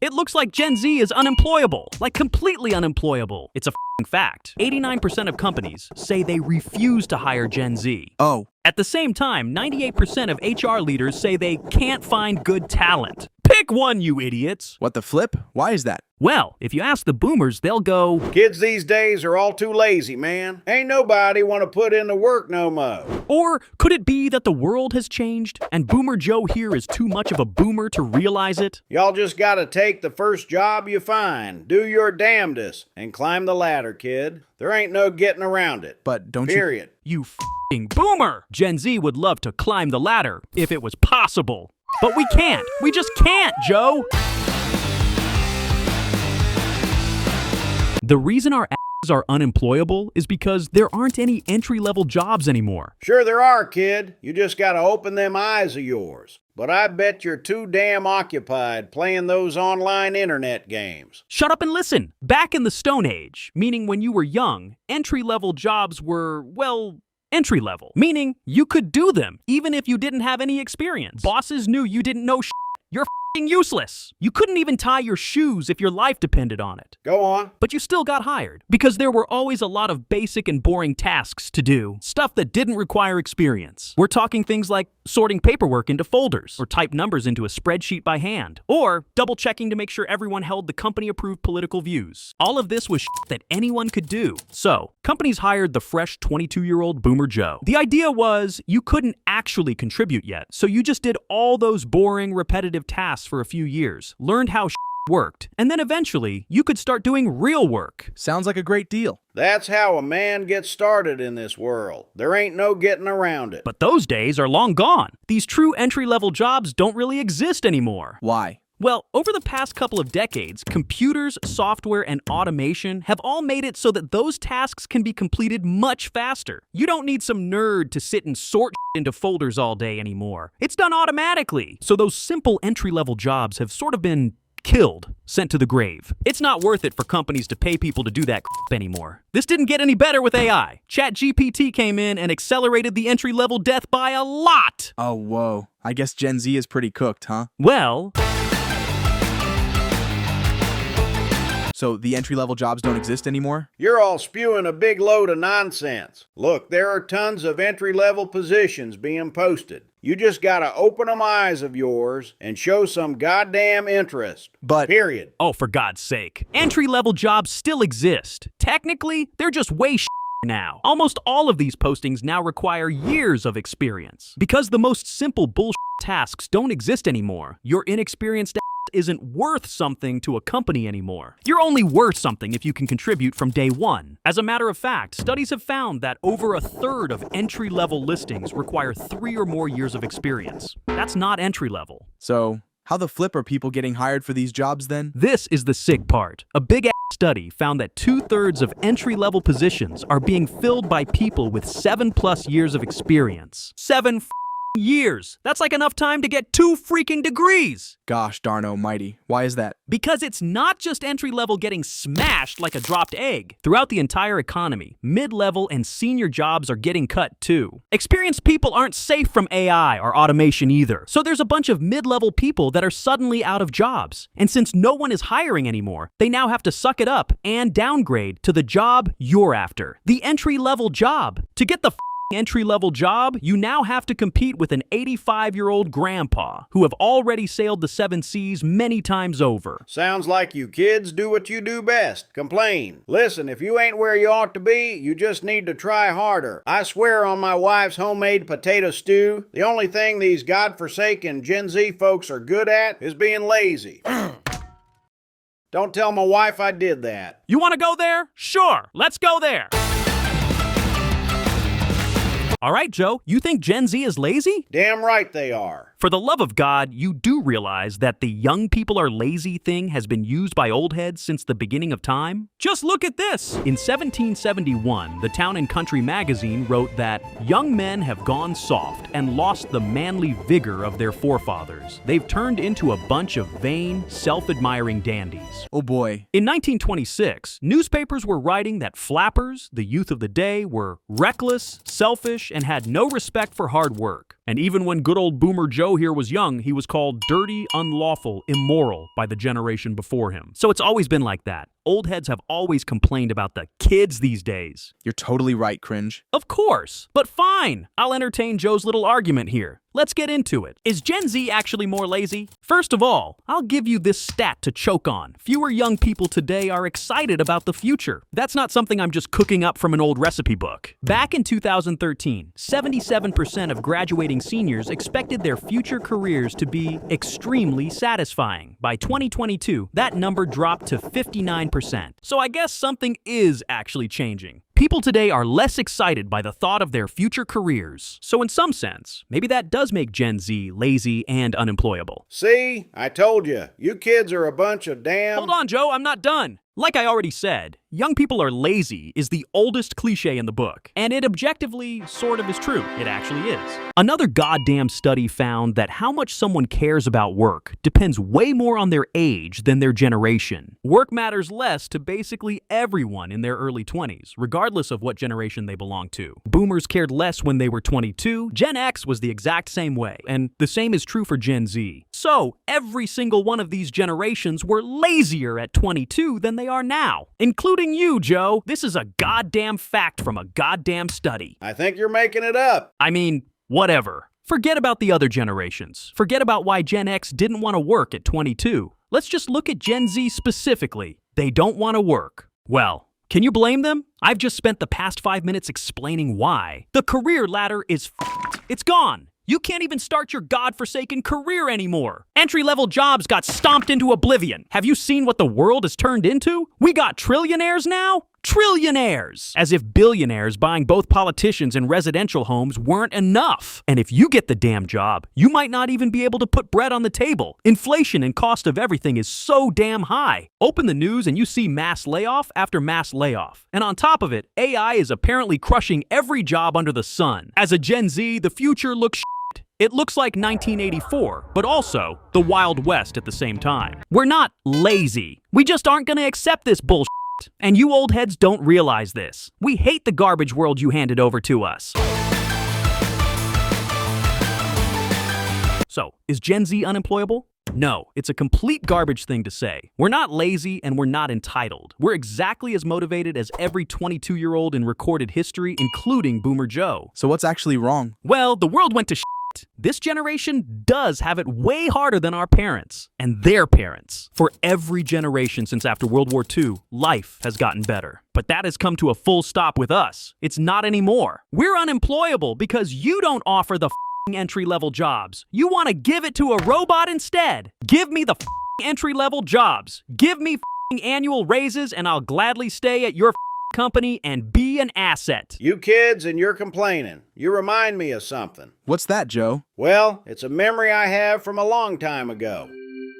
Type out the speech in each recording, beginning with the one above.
It looks like Gen Z is unemployable, like completely unemployable. It's a fact. 89% of companies say they refuse to hire Gen Z. Oh. At the same time, 98% of HR leaders say they can't find good talent. Pick one, you idiots! What the flip? Why is that? Well, if you ask the boomers, they'll go, "Kids these days are all too lazy, man. Ain't nobody want to put in the work no mo." Or could it be that the world has changed and Boomer Joe here is too much of a boomer to realize it? Y'all just gotta take the first job you find, do your damnedest, and climb the ladder, kid. There ain't no getting around it. But don't Period. You f***ing boomer! Gen Z would love to climb the ladder if it was possible. But we can't. We just can't, Joe! The reason our asses are unemployable is because there aren't any entry-level jobs anymore. Sure there are, kid. You just gotta open them eyes of yours. But I bet you're too damn occupied playing those online internet games. Shut up and listen. Back in the Stone Age, meaning when you were young, entry-level jobs were, well, entry-level. Meaning you could do them even if you didn't have any experience. Bosses knew you didn't know shit. You're f***ing useless. You couldn't even tie your shoes if your life depended on it. Go on. But you still got hired because there were always a lot of basic and boring tasks to do. Stuff that didn't require experience. We're talking things like sorting paperwork into folders or type numbers into a spreadsheet by hand or double checking to make sure everyone held the company approved political views. All of this was shit that anyone could do. So companies hired the fresh 22-year-old Boomer Joe. The idea was you couldn't actually contribute yet. So you just did all those boring, repetitive tasks for a few years, learned how worked, and then eventually you could start doing real work. Sounds like a great deal. That's how a man gets started in this world. There ain't no getting around it. But those days are long gone. These true entry-level jobs don't really exist anymore. Why? Well, over the past couple of decades, computers, software, and automation have all made it so that those tasks can be completed much faster. You don't need some nerd to sit and sort into folders all day anymore. It's done automatically. So those simple entry-level jobs have sort of been killed, sent to the grave. It's not worth it for companies to pay people to do that anymore. This didn't get any better with AI. ChatGPT came in and accelerated the entry-level death by a lot. Oh, whoa. I guess Gen Z is pretty cooked, huh? Well, so the entry-level jobs don't exist anymore? You're all spewing a big load of nonsense. Look, there are tons of entry-level positions being posted. You just gotta open them eyes of yours and show some goddamn interest. But period. Oh, for God's sake. Entry-level jobs still exist. Technically, they're just way now. Almost all of these postings now require years of experience. Because the most simple bullshit tasks don't exist anymore, your inexperienced isn't worth something to a company anymore. You're only worth something if you can contribute from day one. As a matter of fact, studies have found that over a third of entry-level listings require 3 or more years of experience. That's not entry-level. So, how the flip are people getting hired for these jobs then? This is the sick part. A big study found that 2/3 of entry-level positions are being filled by people with 7+ years of experience. 7 years. That's like enough time to get 2 freaking degrees. Gosh darn almighty. Why is that? Because it's not just entry-level getting smashed like a dropped egg. Throughout the entire economy, mid-level and senior jobs are getting cut too. Experienced people aren't safe from AI or automation either. So there's a bunch of mid-level people that are suddenly out of jobs. And since no one is hiring anymore, they now have to suck it up and downgrade to the job you're after. The entry-level job. To get the entry-level job, you now have to compete with an 85-year-old grandpa who have already sailed the 7 seas many times over. Sounds like you kids do what you do best. Complain. Listen, if you ain't where you ought to be, you just need to try harder. I swear on my wife's homemade potato stew, the only thing these godforsaken Gen Z folks are good at is being lazy. Don't tell my wife I did that. You want to go there? Sure, let's go there. All right, Joe, you think Gen Z is lazy? Damn right they are. For the love of God, you do realize that the young people are lazy thing has been used by old heads since the beginning of time? Just look at this. In 1771, the Town and Country magazine wrote that young men have gone soft and lost the manly vigor of their forefathers. They've turned into a bunch of vain, self-admiring dandies. Oh boy. In 1926, newspapers were writing that flappers, the youth of the day, were reckless, selfish, and had no respect for hard work. And even when good old Boomer Joe here was young, he was called dirty, unlawful, immoral by the generation before him. So it's always been like that. Old heads have always complained about the kids these days. You're totally right, Cringe. Of course, but fine. I'll entertain Joe's little argument here. Let's get into it. Is Gen Z actually more lazy? First of all, I'll give you this stat to choke on. Fewer young people today are excited about the future. That's not something I'm just cooking up from an old recipe book. Back in 2013, 77% of graduating seniors expected their future careers to be extremely satisfying. By 2022, that number dropped to 59%. So I guess something is actually changing. People today are less excited by the thought of their future careers. So in some sense, maybe that does make Gen Z lazy and unemployable. See? I told you. You kids are a bunch of damn... Hold on, Joe, I'm not done. Like I already said, young people are lazy is the oldest cliche in the book, and it objectively sort of is true. It actually is. Another goddamn study found that how much someone cares about work depends way more on their age than their generation. Work matters less to basically everyone in their early 20s, regardless of what generation they belong to. Boomers cared less when they were 22, Gen X was the exact same way, and the same is true for Gen Z. So, every single one of these generations were lazier at 22 than they are now, including you, Joe. This is a goddamn fact from a goddamn study. I think you're making it up. I mean, whatever. Forget about the other generations. Forget about why Gen X didn't want to work at 22. Let's just look at Gen Z specifically. They don't want to work. Well, can you blame them? I've just spent the past 5 minutes explaining why. The career ladder is f***ed. It's gone. You can't even start your godforsaken career anymore. Entry-level jobs got stomped into oblivion. Have you seen what the world has turned into? We got trillionaires now? Trillionaires! As if billionaires buying both politicians and residential homes weren't enough. And if you get the damn job, you might not even be able to put bread on the table. Inflation and cost of everything is so damn high. Open the news and you see mass layoff after mass layoff. And on top of it, AI is apparently crushing every job under the sun. As a Gen Z, the future looks It looks like 1984, but also the Wild West at the same time. We're not lazy. We just aren't gonna accept this bullshit. And you old heads don't realize this. We hate the garbage world you handed over to us. So, is Gen Z unemployable? No, it's a complete garbage thing to say. We're not lazy and we're not entitled. We're exactly as motivated as every 22-year-old in recorded history, including Boomer Joe. So what's actually wrong? Well, the world went to shit. This generation does have it way harder than our parents and their parents. For every generation since after World War II, life has gotten better. But that has come to a full stop with us. It's not anymore. We're unemployable because you don't offer the entry-level jobs. You want to give it to a robot instead. Give me the entry-level jobs. Give me annual raises and I'll gladly stay at your company and be an asset. You kids and you're complaining. You remind me of something. What's that, Joe? Well, it's a memory I have from a long time ago.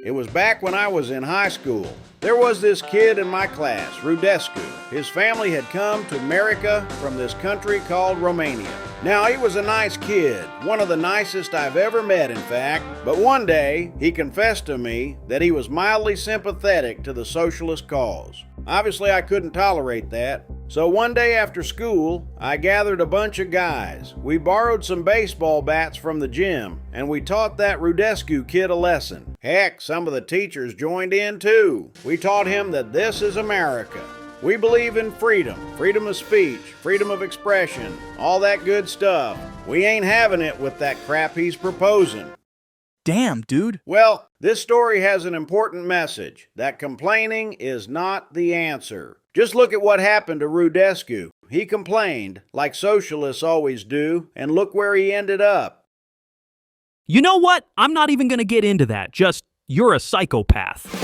It was back when I was in high school. There was this kid in my class, Rudescu. His family had come to America from this country called Romania. Now, he was a nice kid, one of the nicest I've ever met, in fact. But one day, he confessed to me that he was mildly sympathetic to the socialist cause. Obviously, I couldn't tolerate that. So one day after school, I gathered a bunch of guys. We borrowed some baseball bats from the gym, and we taught that Rudescu kid a lesson. Heck, some of the teachers joined in too. We taught him that this is America. We believe in freedom, freedom of speech, freedom of expression, all that good stuff. We ain't having it with that crap he's proposing. Damn, dude. Well, this story has an important message, that complaining is not the answer. Just look at what happened to Rudescu. He complained, like socialists always do, and look where he ended up. You know what? I'm not even gonna get into that. Just, you're a psychopath.